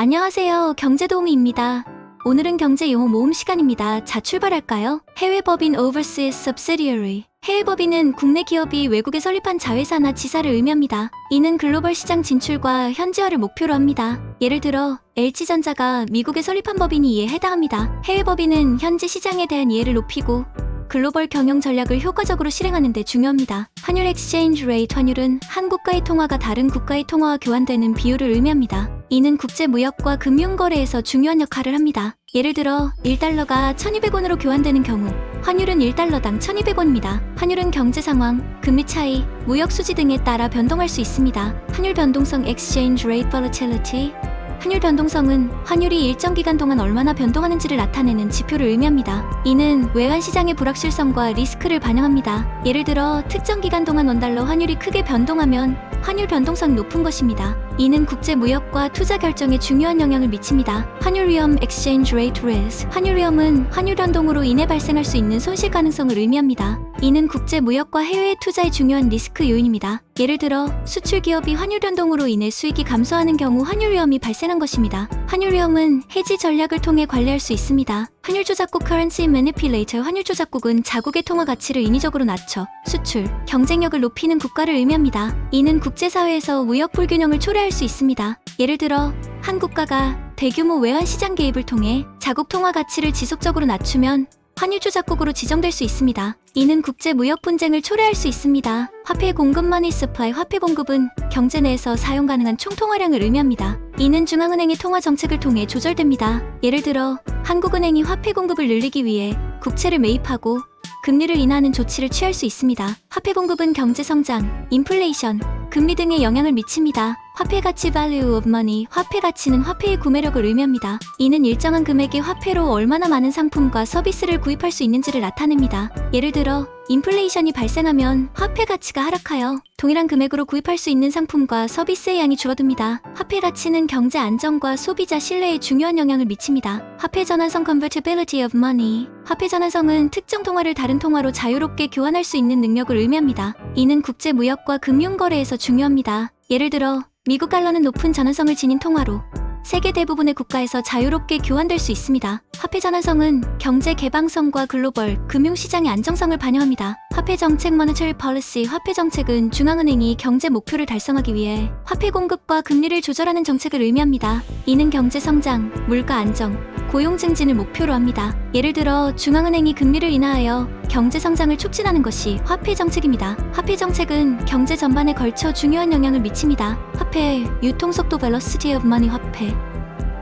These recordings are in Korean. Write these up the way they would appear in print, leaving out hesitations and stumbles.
안녕하세요. 경제도우미입니다. 오늘은 경제 용어 모음 시간입니다. 자, 출발할까요? 해외법인 Overseas Subsidiary. 해외법인은 국내 기업이 외국에 설립한 자회사나 지사를 의미합니다. 이는 글로벌 시장 진출과 현지화를 목표로 합니다. 예를 들어 LG전자가 미국에 설립한 법인이 이에 해당합니다. 해외법인은 현지 시장에 대한 이해를 높이고 글로벌 경영 전략을 효과적으로 실행하는 데 중요합니다. 환율 exchange rate. 환율은 한 국가의 통화가 다른 국가의 통화와 교환되는 비율을 의미합니다. 이는 국제 무역과 금융 거래에서 중요한 역할을 합니다. 예를 들어 1달러가 1200원으로 교환되는 경우 환율은 1달러당 1200원입니다. 환율은 경제 상황, 금리 차이, 무역 수지 등에 따라 변동할 수 있습니다. 환율 변동성 exchange rate volatility. 환율 변동성은 환율이 일정 기간 동안 얼마나 변동하는지를 나타내는 지표를 의미합니다. 이는 외환 시장의 불확실성과 리스크를 반영합니다. 예를 들어 특정 기간 동안 원달러 환율이 크게 변동하면 환율 변동성이 높은 것입니다. 이는 국제 무역과 투자 결정에 중요한 영향을 미칩니다. 환율 위험 exchange rate risk. 환율 위험은 환율 변동으로 인해 발생할 수 있는 손실 가능성을 의미합니다. 이는 국제 무역과 해외 투자의 중요한 리스크 요인입니다. 예를 들어 수출 기업이 환율 변동으로 인해 수익이 감소하는 경우 환율 위험이 발생한 것입니다. 환율 위험은 해지 전략을 통해 관리할 수 있습니다. 환율 조작국 currency manipulator. 환율 조작국은 자국의 통화 가치를 인위적으로 낮춰 수출, 경쟁력을 높이는 국가를 의미합니다. 이는 국제사회에서 무역 불균형을 초래할 수 있습니다. 예를 들어 한 국가가 대규모 외환 시장 개입을 통해 자국 통화 가치를 지속적으로 낮추면 환율 조작국으로 지정될 수 있습니다. 이는 국제 무역 분쟁을 초래할 수 있습니다. 화폐 공급 money supply. 화폐 공급은 경제 내에서 사용 가능한 총 통화량을 의미합니다. 이는 중앙은행의 통화 정책을 통해 조절됩니다. 예를 들어 한국은행이 화폐 공급을 늘리기 위해 국채를 매입하고 금리를 인하하는 조치를 취할 수 있습니다. 화폐 공급은 경제 성장, 인플레이션, 금리 등에 영향을 미칩니다. 화폐 가치 value of money. 화폐 가치는 화폐의 구매력을 의미합니다. 이는 일정한 금액의 화폐로 얼마나 많은 상품과 서비스를 구입할 수 있는지를 나타냅니다. 예를 들어 인플레이션이 발생하면 화폐 가치가 하락하여 동일한 금액으로 구입할 수 있는 상품과 서비스의 양이 줄어듭니다. 화폐 가치는 경제 안정과 소비자 신뢰에 중요한 영향을 미칩니다. 화폐 전환성 convertibility of money. 화폐 전환성은 특정 통화를 다른 통화로 자유롭게 교환할 수 있는 능력을 의미합니다. 이는 국제 무역과 금융 거래에서 중요합니다. 예를 들어 미국 달러는 높은 전환성을 지닌 통화로 세계 대부분의 국가에서 자유롭게 교환될 수 있습니다. 화폐 전환성은 경제 개방성과 글로벌 금융시장의 안정성을 반영합니다. 화폐 정책 monetary policy. 화폐 정책은 중앙은행이 경제 목표를 달성하기 위해 화폐 공급과 금리를 조절하는 정책을 의미합니다. 이는 경제 성장, 물가 안정, 고용 증진을 목표로 합니다. 예를 들어 중앙은행이 금리를 인하하여 경제 성장을 촉진하는 것이 화폐 정책입니다. 화폐 정책은 경제 전반에 걸쳐 중요한 영향을 미칩니다. 화폐 유통속도 velocity of money. 화폐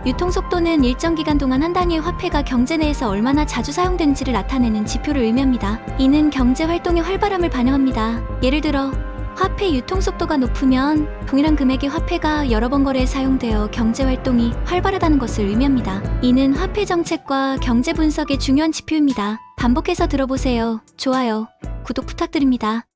유통속도는 일정 기간 동안 한 단위의 화폐가 경제 내에서 얼마나 자주 사용되는지를 나타내는 지표를 의미합니다. 이는 경제 활동의 활발함을 반영합니다. 예를 들어 화폐 유통속도가 높으면 동일한 금액의 화폐가 여러 번 거래에 사용되어 경제 활동이 활발하다는 것을 의미합니다. 이는 화폐 정책과 경제 분석의 중요한 지표입니다. 반복해서 들어보세요. 좋아요, 구독 부탁드립니다.